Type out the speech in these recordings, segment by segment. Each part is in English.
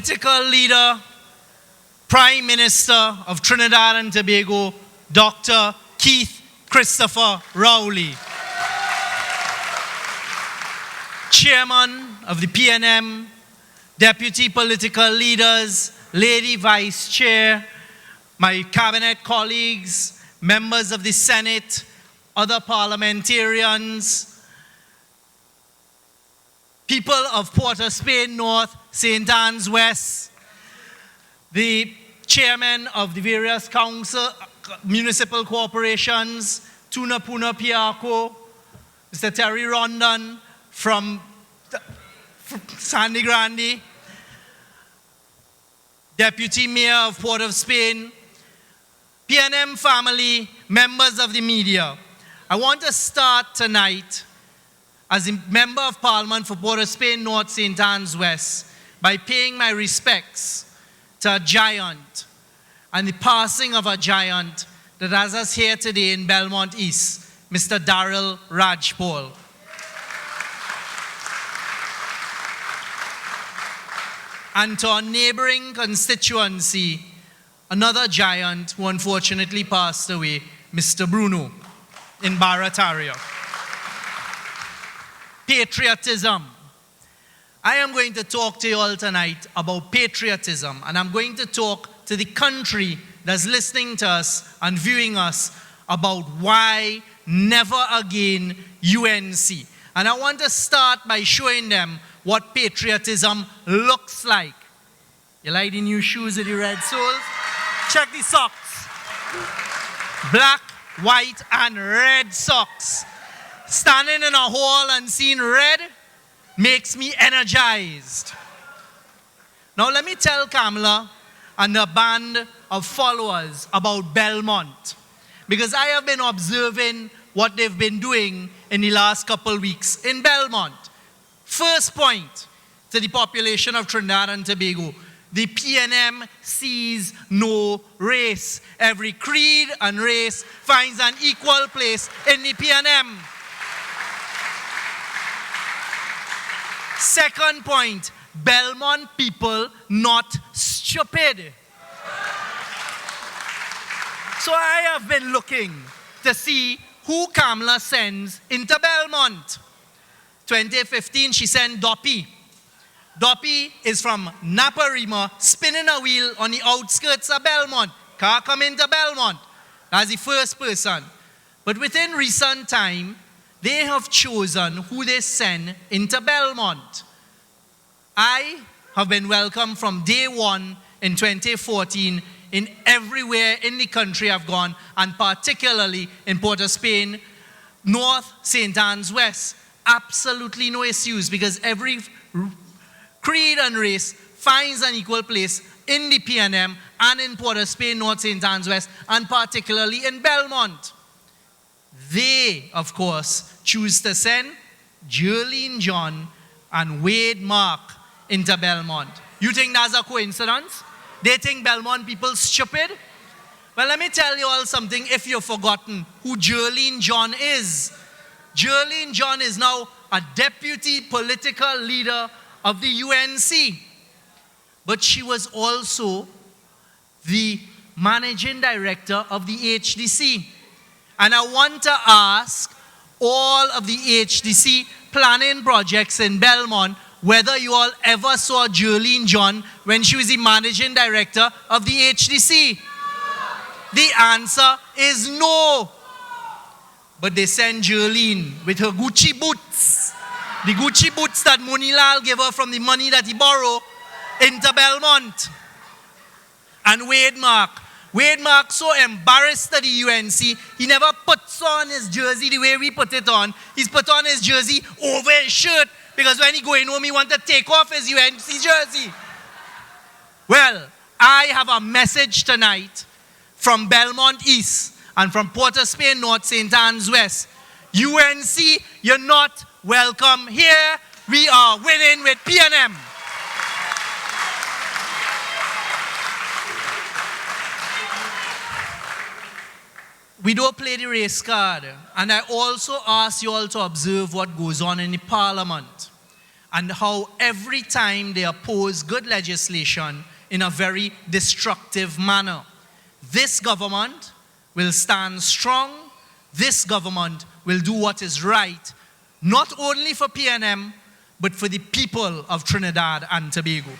political leader, Prime Minister of Trinidad and Tobago, Dr. Keith Christopher Rowley. Chairman of the PNM, deputy political leaders, Lady Vice Chair, my cabinet colleagues, members of the Senate, other parliamentarians, people of Port of Spain North, St. Anne's West, the chairman of the various municipal corporations, Tunapuna Piako, Mr. Terry Rondon from Sandy Grande, Deputy Mayor of Port of Spain, PNM family, members of the media. I want to start tonight as a Member of Parliament for Port of Spain North, St. Anne's West by paying my respects to a giant and the passing of a giant that has us here today in Belmont East, Mr. Darrell Rajpal. And to our neighboring constituency, another giant who unfortunately passed away, Mr. Bruno in Barataria. Patriotism. I am going to talk to you all tonight about patriotism, and I'm going to talk to the country that's listening to us and viewing us about why never again UNC. And I want to start by showing them what patriotism looks like. You like the new shoes with the red soles? Check the socks. Black, white, and red socks. Standing in a hall and seeing red makes me energized. Now let me tell Kamala and a band of followers about Belmont, because I have been observing what they've been doing in the last couple weeks in Belmont. First point to the population of Trinidad and Tobago: the PNM sees no race. Every creed and race finds an equal place in the PNM. Second point, Belmont people not stupid. So I have been looking to see who Kamala sends into Belmont. 2015, she sent Doppy. Doppy is from Naparima, spinning a wheel on the outskirts of Belmont. Car come into Belmont. That's the first person. But within recent time, they have chosen who they send into Belmont. I have been welcomed from day one in 2014 in everywhere in the country I've gone, and particularly in Port of Spain North, St. Anne's West. Absolutely no issues, because every creed and race finds an equal place in the PNM and in Port of Spain North, St. Anne's West, and particularly in Belmont. They, of course, choose to send Jerlene John and Wade Mark into Belmont. You think that's a coincidence? They think Belmont people stupid? Well, let me tell you all something if you've forgotten who Jerlene John is. Jerlene John is now a deputy political leader of the UNC. But she was also the managing director of the HDC. And I want to ask all of the HDC planning projects in Belmont whether you all ever saw Jerlene John when she was the managing director of the HDC. The answer is no. But they sent Jerlene with her Gucci boots, the Gucci boots that Monilal gave her from the money that he borrowed, into Belmont. And Wade Mark, so embarrassed at the UNC, he never puts on his jersey the way we put it on. He's put on his jersey over his shirt, because when he going home, he wants to take off his UNC jersey. Well, I have a message tonight from Belmont East and from Port of Spain North, St. Anne's West. UNC, you're not welcome here. We are winning with PNM. We don't play the race card. And I also ask you all to observe what goes on in the parliament. and how every time they oppose good legislation in a very destructive manner. This government will stand strong. This government will do what is right, not only for PNM, but for the people of Trinidad and Tobago.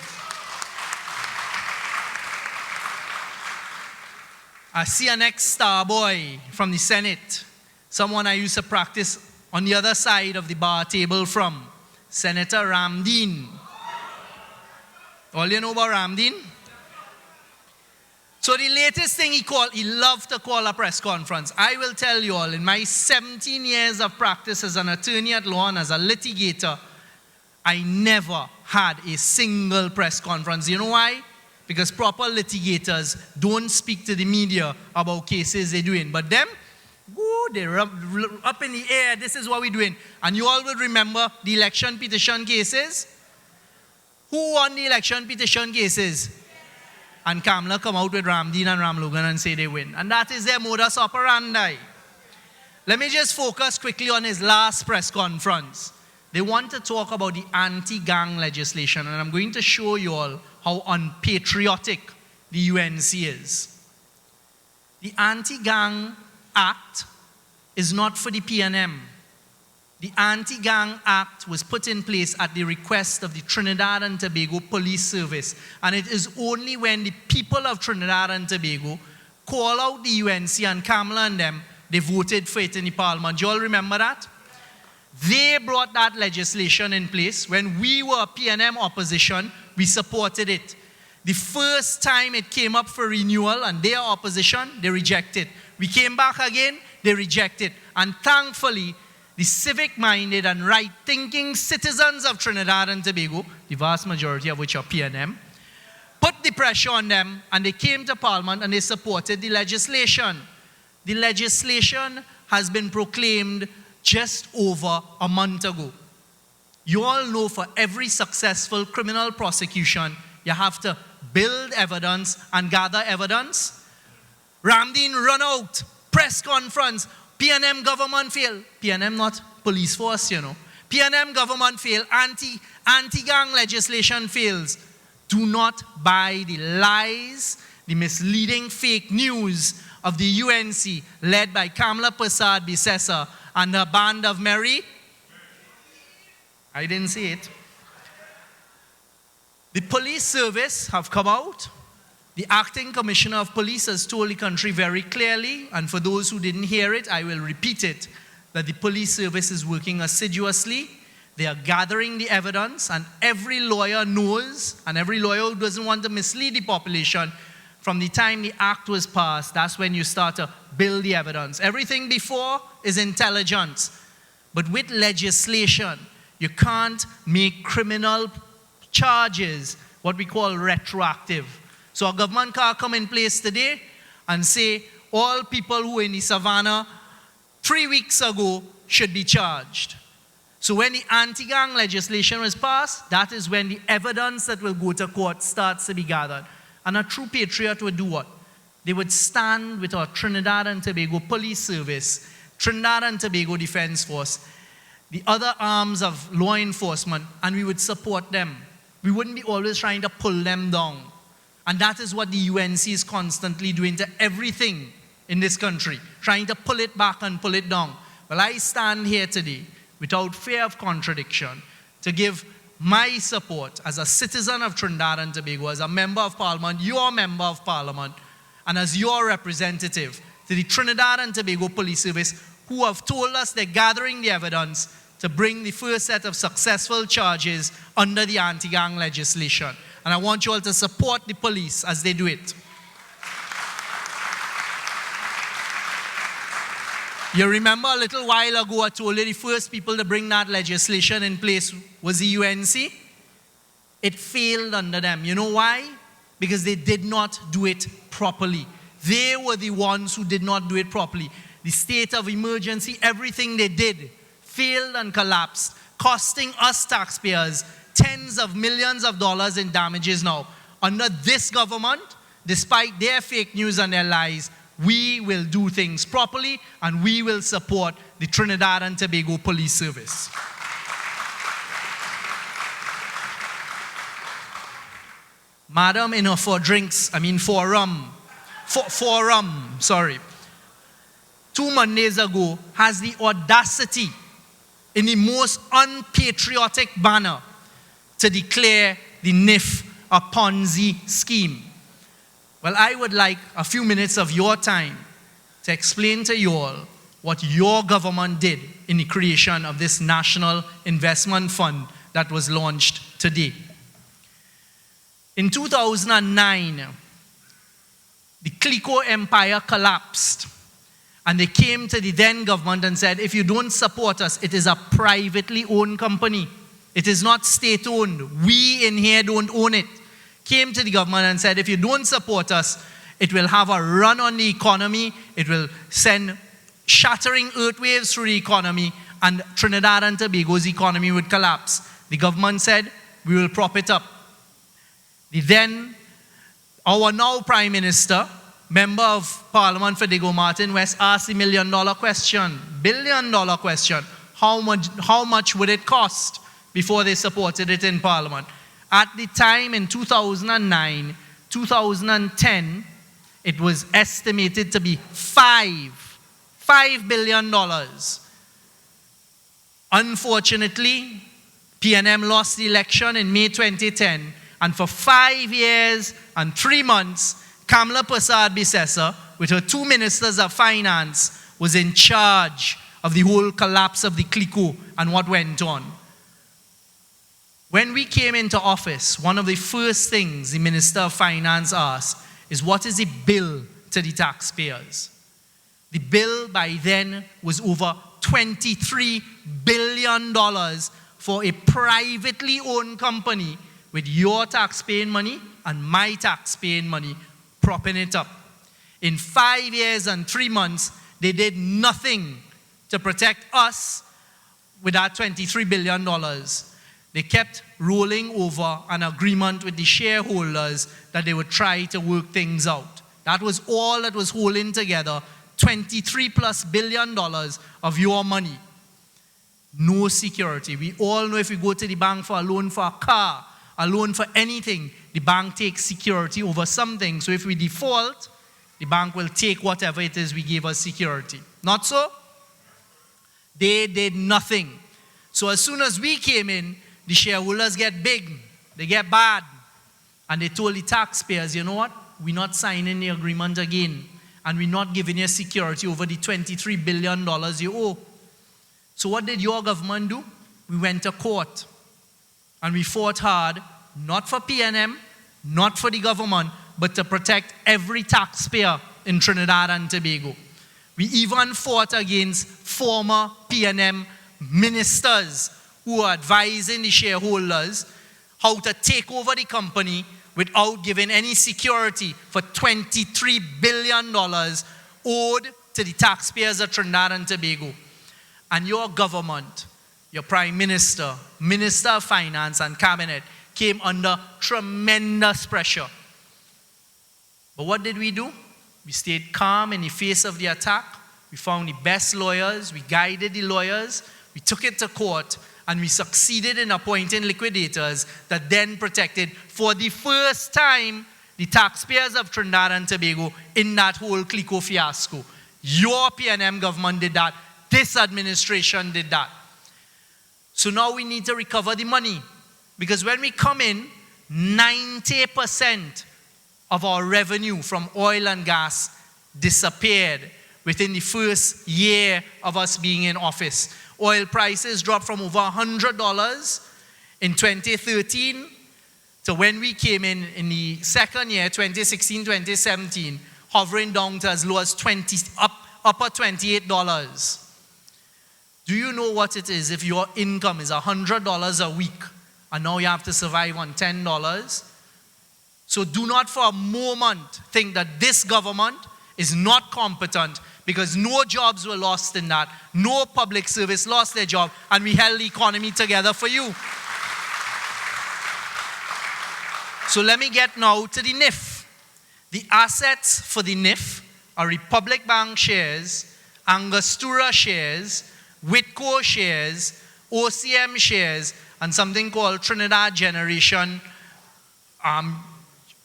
I see an ex-star boy from the Senate, someone I used to practice on the other side of the bar table from, Senator Ramdeen. All you know about Ramdeen? So the latest thing he loved to call a press conference. I will tell you all, in my 17 years of practice as an attorney at law and as a litigator, I never had a single press conference. You know why? Because proper litigators don't speak to the media about cases they're doing. But them, they're up in the air, this is what we're doing. And you all will remember the election petition cases. Who won the election petition cases? And Kamala come out with Ramdeen and Ram Logan and say they win. And that is their modus operandi. Let me just focus quickly on his last press conference. They want to talk about the anti-gang legislation, and I'm going to show you all how unpatriotic the UNC is. The Anti-Gang Act is not for the PNM. The Anti-Gang Act was put in place at the request of the Trinidad and Tobago Police Service, and it is only when the people of Trinidad and Tobago call out the UNC and Kamala and them, they voted for it in the parliament. Do you all remember that? They brought that legislation in place. When we were PNM opposition, we supported it. The first time it came up for renewal and their opposition, they rejected. We came back again, they rejected. And thankfully, the civic-minded and right-thinking citizens of Trinidad and Tobago, the vast majority of which are PNM, put the pressure on them, and they came to Parliament and they supported the legislation. The legislation has been proclaimed just over a month ago. You all know for every successful criminal prosecution, you have to build evidence and gather evidence. Ramdeen run out, press conference, PNM government fail. PNM not police force, you know. PNM government fail, anti-gang legislation fails. Do not buy the lies, the misleading fake news of the UNC led by Kamala Persad Bissessa and a band of merry. I didn't see it. The police service have come out. The acting commissioner of police has told the country very clearly, and for those who didn't hear it, I will repeat it, that the police service is working assiduously. They are gathering the evidence, and every lawyer knows, and every lawyer who doesn't want to mislead the population, from the time the act was passed, that's when you start to build the evidence. Everything before is intelligence. But with legislation, you can't make criminal charges what we call retroactive. So a government can come in place today and say all people who were in the savannah 3 weeks ago should be charged. So when the anti-gang legislation was passed, that is when the evidence that will go to court starts to be gathered. And a true patriot would do what? They would stand with our Trinidad and Tobago Police Service, Trinidad and Tobago Defense Force, the other arms of law enforcement, and we would support them. We wouldn't be always trying to pull them down. And that is what the UNC is constantly doing to everything in this country, trying to pull it back and pull it down. Well, I stand here today without fear of contradiction to give my support as a citizen of Trinidad and Tobago, as a member of Parliament, your member of Parliament, and as your representative to the Trinidad and Tobago Police Service, who have told us they're gathering the evidence to bring the first set of successful charges under the anti-gang legislation. And I want you all to support the police as they do it. You remember a little while ago I told you the first people to bring that legislation in place was the UNC? It failed under them. You know why? Because they did not do it properly. They were the ones who did not do it properly. The state of emergency, everything they did failed and collapsed, costing us taxpayers tens of millions of dollars in damages now. Under this government, despite their fake news and their lies, we will do things properly and we will support the Trinidad and Tobago Police Service. Madam in her forum, 2 Mondays ago, has the audacity in the most unpatriotic manner to declare the NIF a Ponzi scheme. Well, I would like a few minutes of your time to explain to you all what your government did in the creation of this National Investment Fund that was launched today. In 2009, the Clico empire collapsed, and they came to the then government and said, if you don't support us, it is a privately owned company. It is not state-owned. We in here don't own it. Came to the government and said, if you don't support us, it will have a run on the economy, it will send shattering earthwaves through the economy, and Trinidad and Tobago's economy would collapse. The government said, we will prop it up. Our now Prime Minister, Member of Parliament for Diego Martin West, asked the billion-dollar question. How much would it cost before they supported it in Parliament? At the time in 2009, 2010, it was estimated to be $5 billion. Unfortunately, PNM lost the election in May 2010, and for 5 years and 3 months, Kamala Persad-Bissessar, with her 2 ministers of finance, was in charge of the whole collapse of the Clico and what went on. When we came into office, one of the first things the Minister of Finance asked is, what is the bill to the taxpayers? The bill by then was over $23 billion for a privately owned company with your taxpaying money and my taxpaying money propping it up. In 5 years and 3 months, they did nothing to protect us with that $23 billion. They kept rolling over an agreement with the shareholders that they would try to work things out. That was all that was holding together $23+ billion of your money. No security. We all know if we go to the bank for a loan for a car, a loan for anything, the bank takes security over something. So if we default, the bank will take whatever it is we gave as security. Not so? They did nothing. So as soon as we came in, the shareholders get big, they get bad. And they told the taxpayers, you know what? We're not signing the agreement again. And we're not giving you security over the $23 billion you owe. So what did your government do? We went to court. And we fought hard, not for PNM, not for the government, but to protect every taxpayer in Trinidad and Tobago. We even fought against former PNM ministers who are advising the shareholders how to take over the company without giving any security for $23 billion owed to the taxpayers of Trinidad and Tobago. And your government, your Prime Minister, Minister of Finance and Cabinet came under tremendous pressure. But what did we do? We stayed calm in the face of the attack. We found the best lawyers. We guided the lawyers. We took it to court. And we succeeded in appointing liquidators that then protected, for the first time, the taxpayers of Trinidad and Tobago in that whole Clico fiasco. Your PNM government did that. This administration did that. So now we need to recover the money. Because when we come in, 90% of our revenue from oil and gas disappeared within the first year of us being in office. Oil prices dropped from over $100 in 2013 to when we came in the second year, 2016, 2017, hovering down to as low as upper $28. Do you know what it is if your income is $100 a week and now you have to survive on $10? So do not for a moment think that this government is not competent, because no jobs were lost in that. No public service lost their job, and we held the economy together for you. So let me get now to the NIF. The assets for the NIF are Republic Bank shares, Angostura shares, Whitco shares, OCM shares, and something called Trinidad Generation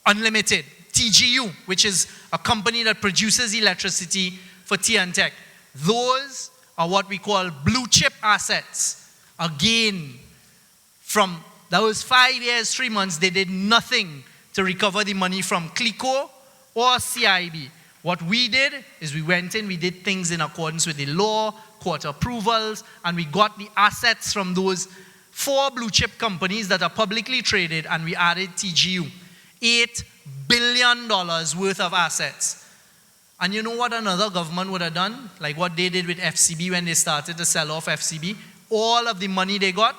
Unlimited, TGU, which is a company that produces electricity for T&Tech. Those are what we call blue chip assets. Again, from those 5 years, 3 months, they did nothing to recover the money from CLICO or CIB. What we did is we went in, we did things in accordance with the law, court approvals, and we got the assets from those 4 blue chip companies that are publicly traded, and we added TGU. $8 billion worth of assets. And you know what another government would have done? Like what they did with FCB when they started to sell off FCB. All of the money they got,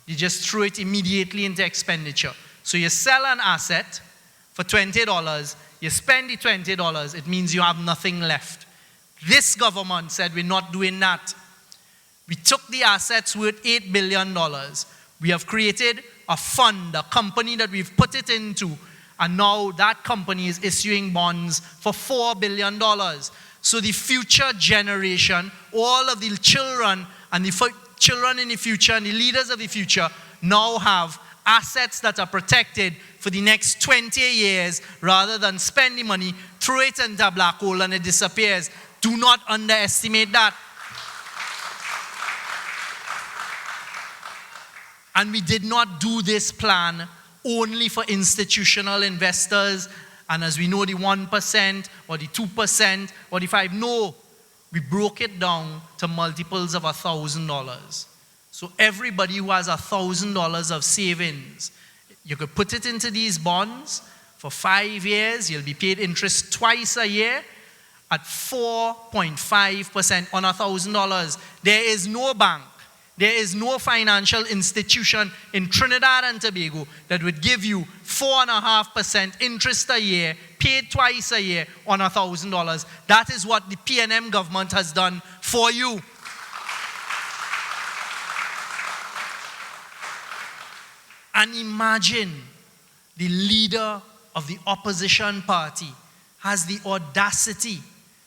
you just threw it immediately into expenditure. So you sell an asset for $20, you spend the $20, it means you have nothing left. This government said we're not doing that. We took the assets worth $8 billion. We have created a fund, a company that we've put it into, and now that company is issuing bonds for $4 billion. So the future generation, all of the children and the children in the future and the leaders of the future now have assets that are protected for the next 20 years rather than spend the money, throw it into a black hole and it disappears. Do not underestimate that. And we did not do this plan only for institutional investors, and as we know, the 1% or the 2% or the 5%. No, we broke it down to multiples of $1,000. So everybody who has $1,000 of savings, you could put it into these bonds for 5 years. You'll be paid interest twice a year at 4.5% on $1,000. There is no bank, there is no financial institution in Trinidad and Tobago that would give you 4.5% interest a year, paid twice a year on $1,000. That is what the PNM government has done for you. And imagine the leader of the opposition party has the audacity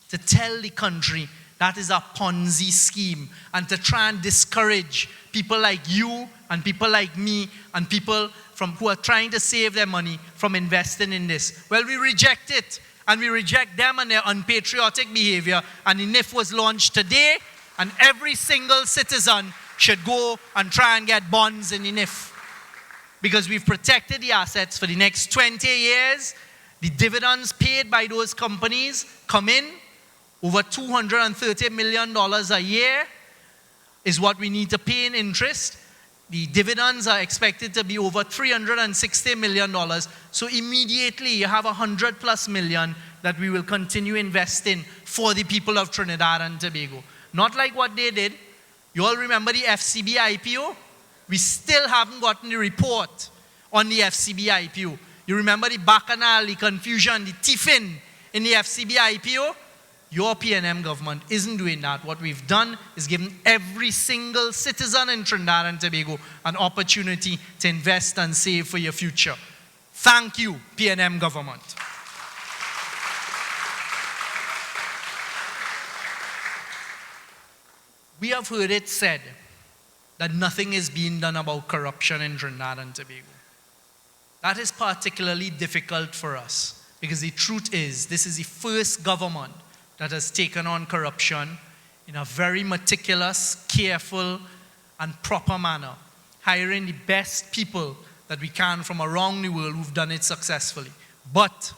to tell the country that is a Ponzi scheme, and to try and discourage people like you and people like me and people who are trying to save their money from investing in this. Well, we reject it, and we reject them and their unpatriotic behavior. And the NIF was launched today, and every single citizen should go and try and get bonds in the NIF. Because we've protected the assets for the next 20 years. The dividends paid by those companies come in. Over $230 million a year is what we need to pay in interest. The dividends are expected to be over $360 million. So immediately you have $100+ million that we will continue investing for the people of Trinidad and Tobago. Not like what they did. You all remember the FCB IPO? We still haven't gotten the report on the FCB IPO. You remember the bacchanal, the confusion, the tiffin in the FCB IPO? Your PNM government isn't doing that. What we've done is given every single citizen in Trinidad and Tobago an opportunity to invest and save for your future. Thank you, PNM government. We have heard it said that nothing is being done about corruption in Trinidad and Tobago. That is particularly difficult for us because the truth is this is the first government that has taken on corruption in a very meticulous, careful, and proper manner, hiring the best people that we can from around the world who've done it successfully. But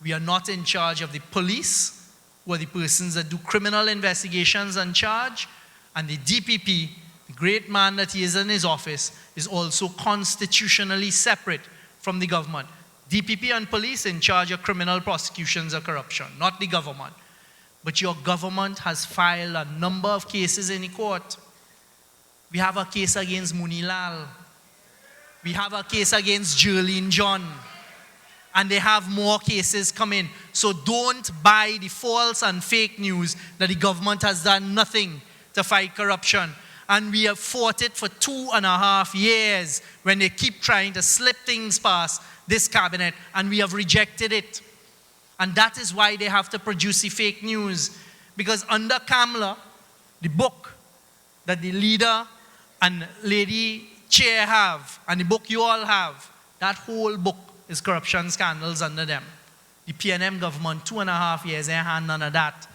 we are not in charge of the police, who are the persons that do criminal investigations and charge, and the DPP, the great man that he is in his office, is also constitutionally separate from the government. DPP and police in charge of criminal prosecutions of corruption, not the government. But your government has filed a number of cases in the court. We have a case against Munilal. We have a case against Jerlene John. And they have more cases coming. So don't buy the false and fake news that the government has done nothing to fight corruption. And we have fought it for 2.5 years when they keep trying to slip things past this cabinet, and we have rejected it. And that is why they have to produce the fake news. Because under Kamala, the book that the leader and lady chair have, and the book you all have, that whole book is corruption scandals under them. The PNM government, 2.5 years, they had none of that.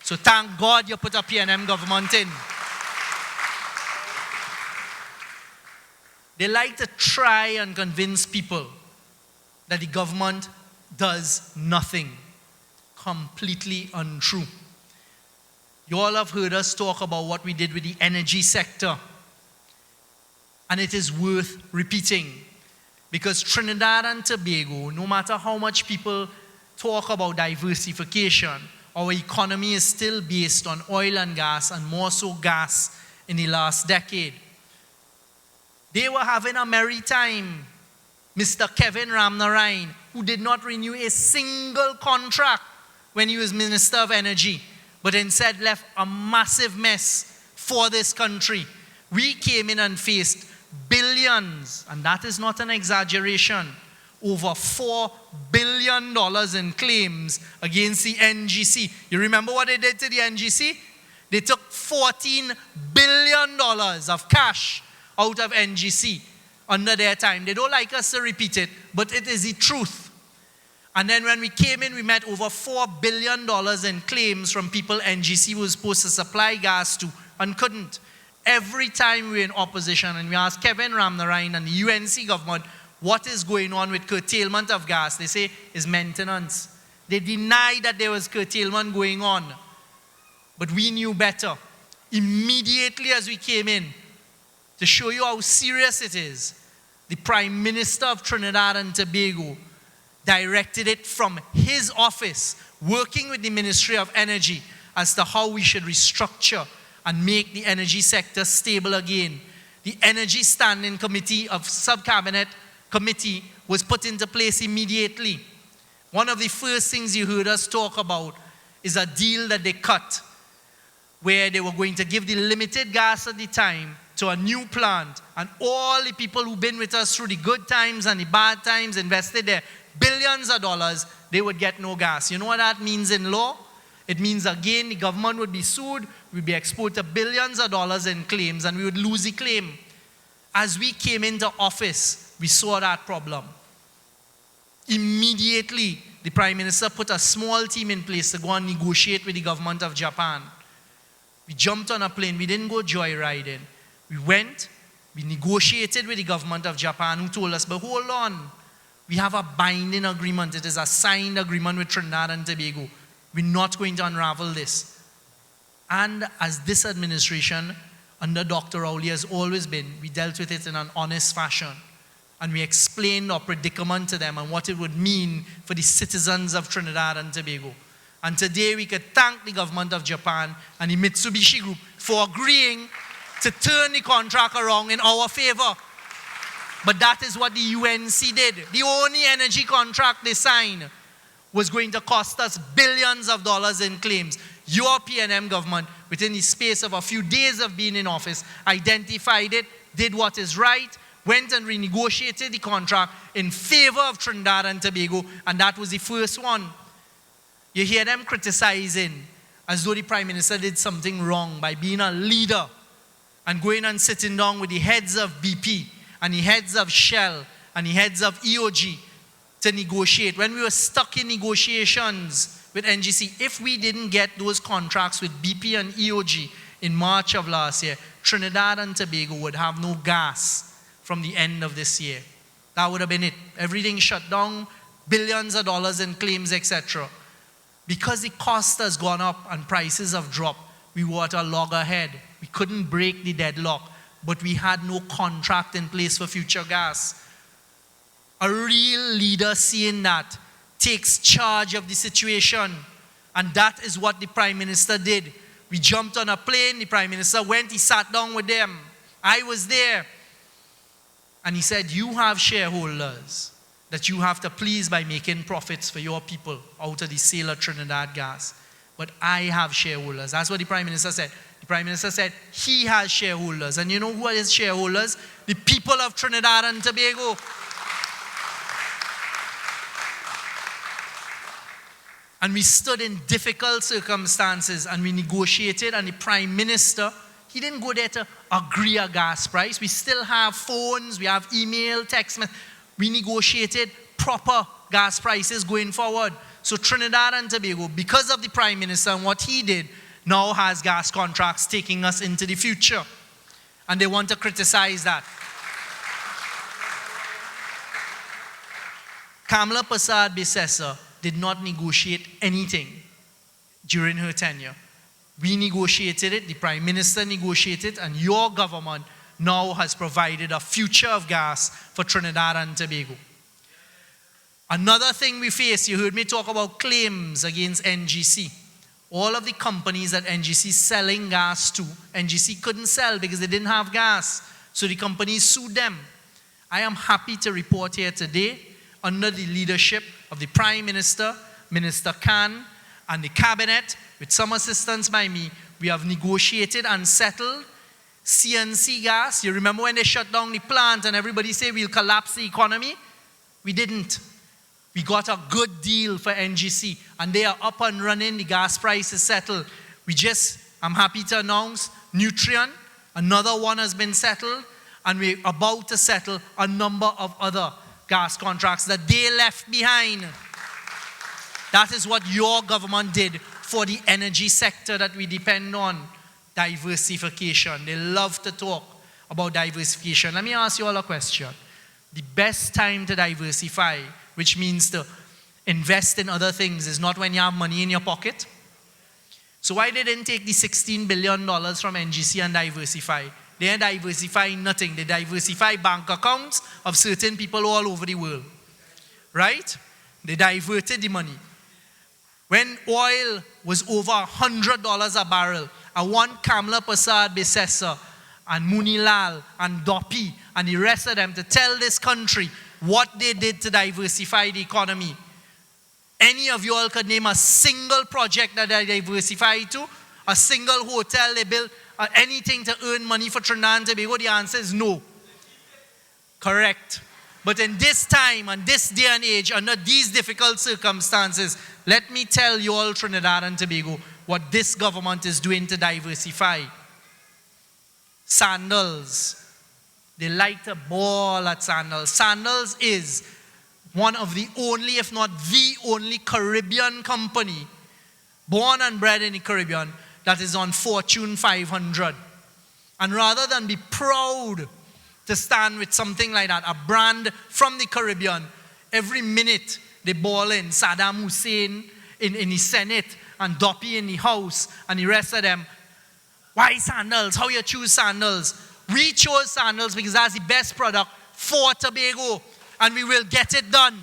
So thank God you put a PNM government in. They like to try and convince people that the government does nothing. Completely untrue. You all have heard us talk about what we did with the energy sector. And it is worth repeating. Because Trinidad and Tobago, no matter how much people talk about diversification, our economy is still based on oil and gas, and more so gas in the last decade. They were having a merry time. Mr. Kevin Ramnarine, who did not renew a single contract when he was Minister of Energy, but instead left a massive mess for this country. We came in and faced billions, and that is not an exaggeration, over $4 billion in claims against the NGC. You remember what they did to the NGC? They took $14 billion of cash out of NGC under their time. They don't like us to repeat it, but it is the truth. And then when we came in, we met over $4 billion in claims from people NGC was supposed to supply gas to and couldn't. Every time we were in opposition and we asked Kevin Ramnarine and the UNC government, what is going on with curtailment of gas? They say it's maintenance. They deny that there was curtailment going on. But we knew better. Immediately as we came in, to show you how serious it is, the Prime Minister of Trinidad and Tobago directed it from his office, working with the Ministry of Energy, as to how we should restructure and make the energy sector stable again. The Energy Standing Committee of Sub-Cabinet Committee was put into place immediately. One of the first things you heard us talk about is a deal that they cut, where they were going to give the limited gas at the time to a new plant, and all the people who've been with us through the good times and the bad times, invested their billions of dollars, they would get no gas. You know what that means in law? It means again the government would be sued, we'd be exposed to billions of dollars in claims, and we would lose the claim. As we came into office, we saw that problem. Immediately, the Prime Minister put a small team in place to go and negotiate with the government of Japan. We jumped on a plane, we didn't go joyriding. We went, we negotiated with the government of Japan, who told us, but hold on, we have a binding agreement. It is a signed agreement with Trinidad and Tobago. We're not going to unravel this. And as this administration, under Dr. Rowley, has always been, we dealt with it in an honest fashion. And we explained our predicament to them and what it would mean for the citizens of Trinidad and Tobago. And today we could thank the government of Japan and the Mitsubishi Group for agreeing to turn the contract around in our favor. But that is what the UNC did. The only energy contract they signed was going to cost us billions of dollars in claims. Your PNM government, within the space of a few days of being in office, identified it, did what is right, went and renegotiated the contract in favor of Trinidad and Tobago, and that was the first one. You hear them criticizing as though the Prime Minister did something wrong by being a leader and going and sitting down with the heads of BP and the heads of Shell and the heads of EOG to negotiate. When we were stuck in negotiations with NGC, if we didn't get those contracts with BP and EOG in March of last year, Trinidad and Tobago would have no gas from the end of this year. That would have been it. Everything shut down, billions of dollars in claims, etc. Because the cost has gone up and prices have dropped, we were at a loggerhead. We couldn't break the deadlock, but we had no contract in place for future gas. A real leader seeing that takes charge of the situation, and that is what the Prime Minister did. We jumped on a plane, the Prime Minister went, he sat down with them. I was there. And he said, you have shareholders that you have to please by making profits for your people out of the sale of Trinidad gas. But I have shareholders. That's what the Prime Minister said. The Prime Minister said he has shareholders. And you know who are his shareholders? The people of Trinidad and Tobago. And we stood in difficult circumstances and we negotiated, and the Prime Minister, he didn't go there to agree a gas price. We still have phones, we have email, text messages. We negotiated proper gas prices going forward. So Trinidad and Tobago, because of the Prime Minister and what he did, now has gas contracts taking us into the future. And they want to criticize that. Kamala Persad-Bissessar did not negotiate anything during her tenure. We negotiated it, the Prime Minister negotiated it, and your government now has provided a future of gas for Trinidad and Tobago. Another thing we face, you heard me talk about claims against NGC. All of the companies that NGC is selling gas to, NGC couldn't sell because they didn't have gas. So the companies sued them. I am happy to report here today, under the leadership of the Prime Minister, Minister Khan, and the Cabinet, with some assistance by me, we have negotiated and settled CNC gas. You remember when they shut down the plant and everybody said we'll collapse the economy? We didn't. We got a good deal for NGC, and they are up and running. The gas price is settled. I'm happy to announce, Nutrien, another one has been settled, and we're about to settle a number of other gas contracts that they left behind. That is what your government did for the energy sector that we depend on. Diversification. They love to talk about diversification. Let me ask you all a question. The best time to diversify, which means to invest in other things, is not when you have money in your pocket. So why they didn't take the $16 billion from NGC and diversify? They ain't diversifying nothing. They diversify bank accounts of certain people all over the world. Right? They diverted the money. When oil was over $100 a barrel, I want Kamala Persad-Bissessar and Munilal and Dopi and the rest of them to tell this country what they did to diversify the economy. Any of you all could name a single project that they diversified to, a single hotel they built, anything to earn money for Trinidad and Tobago? The answer is no. Correct. But in this time and this day and age, under these difficult circumstances, let me tell you all, Trinidad and Tobago, what this government is doing to diversify. Sandals. They like to ball at Sandals. Sandals is one of the only, if not the only, Caribbean company, born and bred in the Caribbean, that is on Fortune 500. And rather than be proud to stand with something like that, a brand from the Caribbean, every minute they ball in Saddam Hussein in the Senate and Dopi in the House and the rest of them. Why sandals? How you choose sandals? We chose sandals because that's the best product for Tobago, and we will get it done.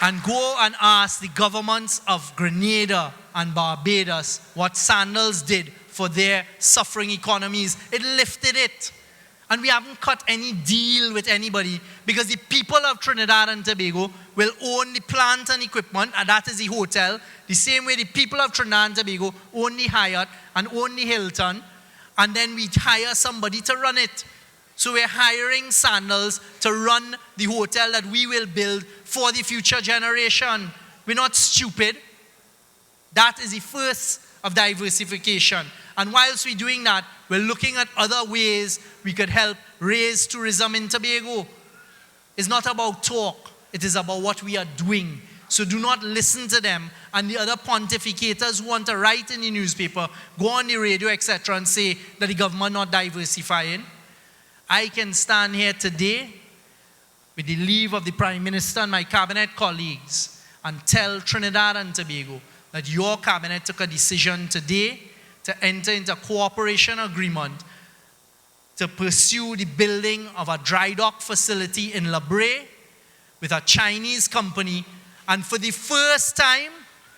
And go and ask the governments of Grenada and Barbados what sandals did for their suffering economies. It lifted it. And we haven't cut any deal with anybody because the people of Trinidad and Tobago will own the plant and equipment, and that is the hotel. The same way the people of Trinidad and Tobago own the Hyatt and own the Hilton, and then we hire somebody to run it. So we're hiring Sandals to run the hotel that we will build for the future generation. We're not stupid. That is the first of diversification. And whilst we're doing that, we're looking at other ways we could help raise tourism in Tobago. It's not about talk. It is about what we are doing. So do not listen to them and the other pontificators who want to write in the newspaper, go on the radio, etc., and say that the government not diversifying. I can stand here today with the leave of the Prime Minister and my cabinet colleagues and tell Trinidad and Tobago that your cabinet took a decision today to enter into a cooperation agreement to pursue the building of a dry dock facility in La Brea with a Chinese company. And for the first time,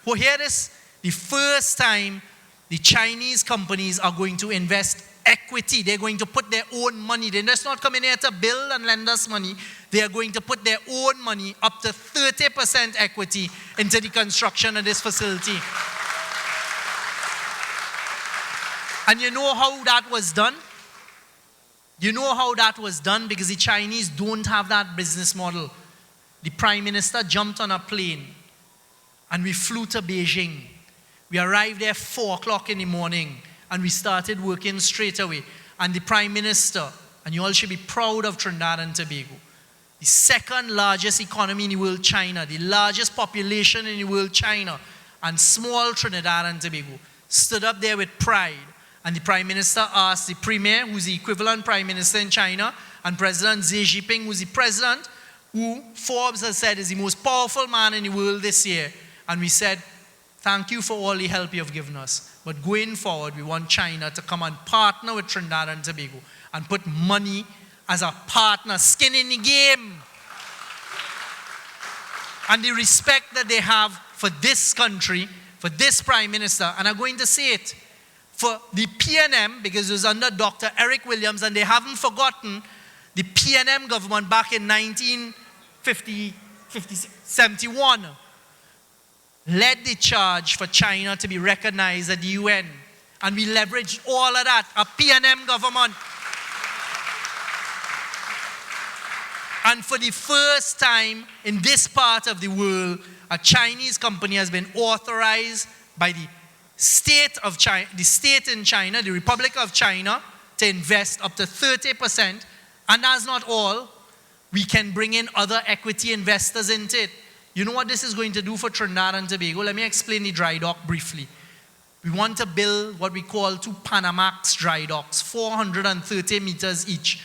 hear this, the first time the Chinese companies are going to invest equity. They're going to put their own money. They're just not coming here to build and lend us money. They are going to put their own money, up to 30% equity, into the construction of this facility. And you know how that was done? You know how that was done? Because the Chinese don't have that business model. The Prime Minister jumped on a plane and we flew to Beijing. We arrived there 4 o'clock in the morning and we started working straight away. And the Prime Minister And you all should be proud of Trinidad and Tobago. The second largest economy in the world, China. The largest population in the world, China. And small Trinidad and Tobago stood up there with pride. And the Prime Minister asked the Premier, who's the equivalent Prime Minister in China, and President Xi Jinping, who's the President, who Forbes has said is the most powerful man in the world this year. And we said, thank you for all the help you have given us. But going forward, we want China to come and partner with Trinidad and Tobago and put money as a partner, skin in the game. And the respect that they have for this country, for this Prime Minister, and I'm going to say it, for the PNM, because it was under Dr. Eric Williams, and they haven't forgotten the PNM government back in 1971 led the charge for China to be recognized at the UN. And we leveraged all of that, a PNM government. And for the first time in this part of the world, a Chinese company has been authorized by the state of China, the state in China, the Republic of China, to invest up to 30%. And that's not all. We can bring in other equity investors into it. You know what this is going to do for Trinidad and Tobago? Let me explain the dry dock briefly. We want to build what we call 2 Panamax dry docks, 430 meters each.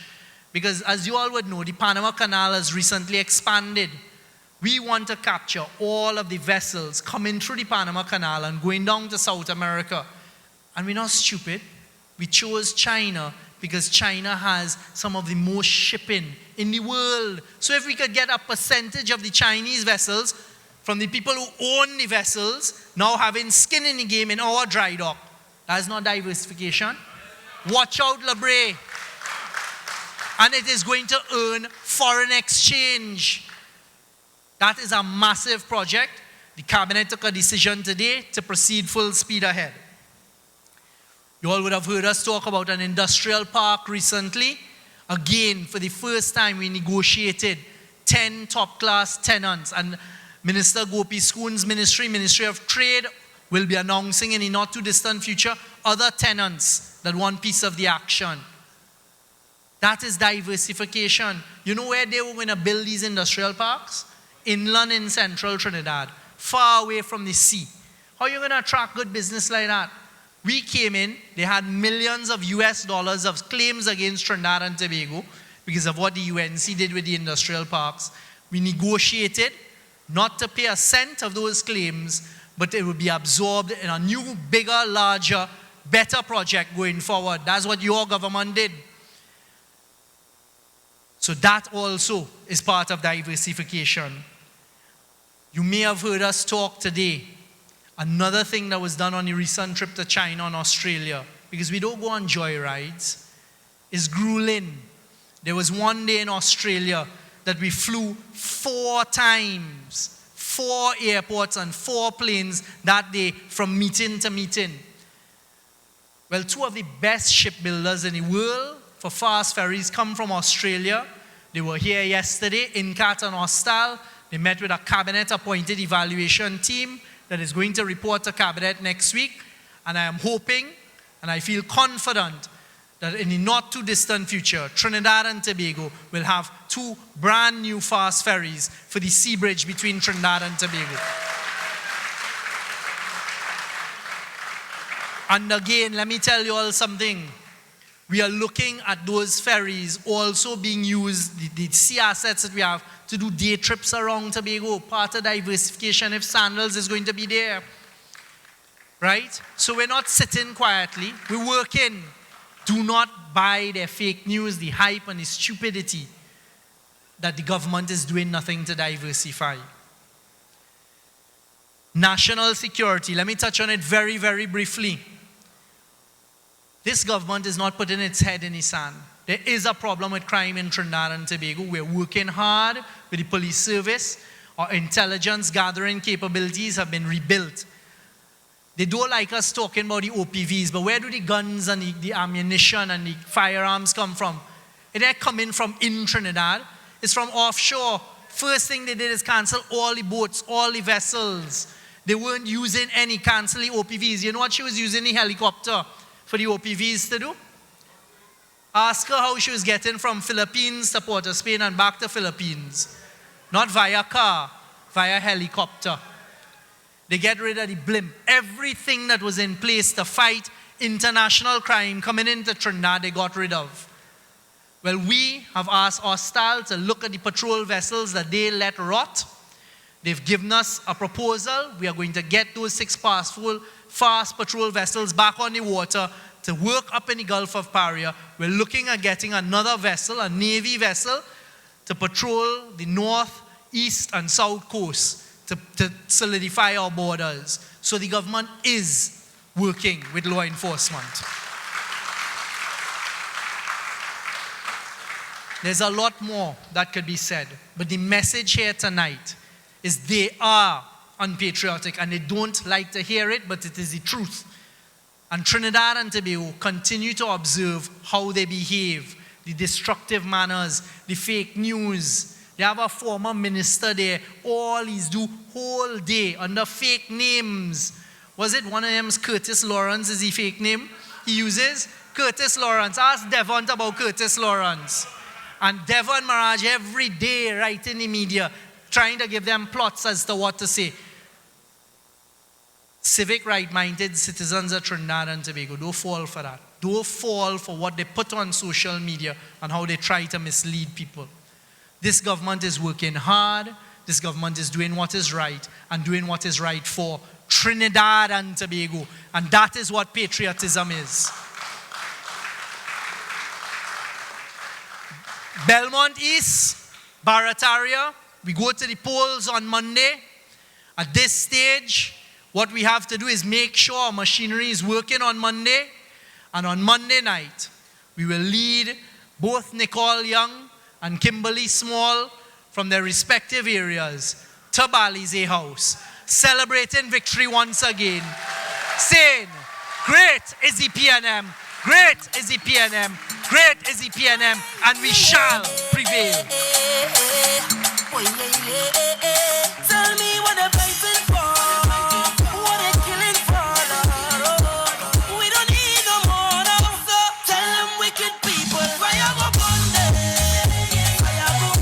Because as you all would know, the Panama Canal has recently expanded. We want to capture all of the vessels coming through the Panama Canal and going down to South America. And we're not stupid. We chose China because China has some of the most shipping in the world. So if we could get a percentage of the Chinese vessels from the people who own the vessels, now having skin in the game in our dry dock, that is not diversification. Watch out, Labre. And it is going to earn foreign exchange. That is a massive project. The cabinet took a decision today to proceed full speed ahead. You all would have heard us talk about an industrial park recently. Again, for the first time, we negotiated 10 top-class tenants. And Minister Gopi Skoon's Ministry of Trade, will be announcing in the not-too-distant future other tenants that want piece of the action. That is diversification. You know where they were going to build these industrial parks? Inland in central Trinidad, far away from the sea. How are you going to attract good business like that? We came in, they had millions of US dollars of claims against Trinidad and Tobago because of what the UNC did with the industrial parks. We negotiated not to pay a cent of those claims, but it would be absorbed in a new, bigger, larger, better project going forward. That's what your government did. So that also is part of diversification. You may have heard us talk today. Another thing that was done on the recent trip to China and Australia, because we don't go on joyrides, is grueling. There was one day in Australia that we flew 4 times, 4 airports and 4 planes that day from meeting to meeting. Well, 2 of the best shipbuilders in the world for fast ferries come from Australia. They were here yesterday, Incat and Hostal. They met with a cabinet-appointed evaluation team that is going to report to cabinet next week. And I am hoping, and I feel confident, that in the not-too-distant future, Trinidad and Tobago will have 2 brand new fast ferries for the sea bridge between Trinidad and Tobago. And again, let me tell you all something. We are looking at those ferries also being used, the sea assets that we have, to do day trips around Tobago, part of diversification if Sandals is going to be there. Right? So we're not sitting quietly, we're working. Do not buy their fake news, the hype and the stupidity that the government is doing nothing to diversify. National security, let me touch on it very, very briefly. This government is not putting its head in the sand. There is a problem with crime in Trinidad and Tobago. We're working hard with the police service. Our intelligence gathering capabilities have been rebuilt. They don't like us talking about the OPVs, but where do the guns and the ammunition and the firearms come from? They're coming from in Trinidad. It's from offshore. First thing they did is cancel all the boats, all the vessels. They weren't using any, canceling OPVs. You know what she was using the helicopter for the OPVs to do? Ask her how she was getting from Philippines to Port of Spain and back to Philippines. Not via car, via helicopter. They get rid of the blimp. Everything that was in place to fight international crime coming into Trinidad, they got rid of. Well, we have asked Hostal to look at the patrol vessels that they let rot. They've given us a proposal. We are going to get those 6 fast patrol vessels back on the water to work up in the Gulf of Paria. We're looking at getting another vessel, a Navy vessel, to patrol the north, east, and south coast to solidify our borders. So the government is working with law enforcement. There's a lot more that could be said, but the message here tonight is they are unpatriotic and they don't like to hear it, but it is the truth. And Trinidad and Tobago continue to observe how they behave, the destructive manners, the fake news. They have a former minister there, all he's do whole day under fake names. Was it one of them's Curtis Lawrence is the fake name he uses? Curtis Lawrence. Ask Devon about Curtis Lawrence. And Devon Maraj every day writing in the media, trying to give them plots as to what to say. Civic right-minded citizens of Trinidad and Tobago, don't fall for that. Don't fall for what they put on social media and how they try to mislead people. This government is working hard. This government is doing what is right and doing what is right for Trinidad and Tobago. And that is what patriotism is. Belmont East, Barataria, we go to the polls on Monday. At this stage, what we have to do is make sure our machinery is working on Monday. And on Monday night, we will lead both Nicole Young and Kimberly Small from their respective areas to Balize House, celebrating victory once again, saying, great is the PNM, great is the PNM, great is the PNM, and we shall prevail.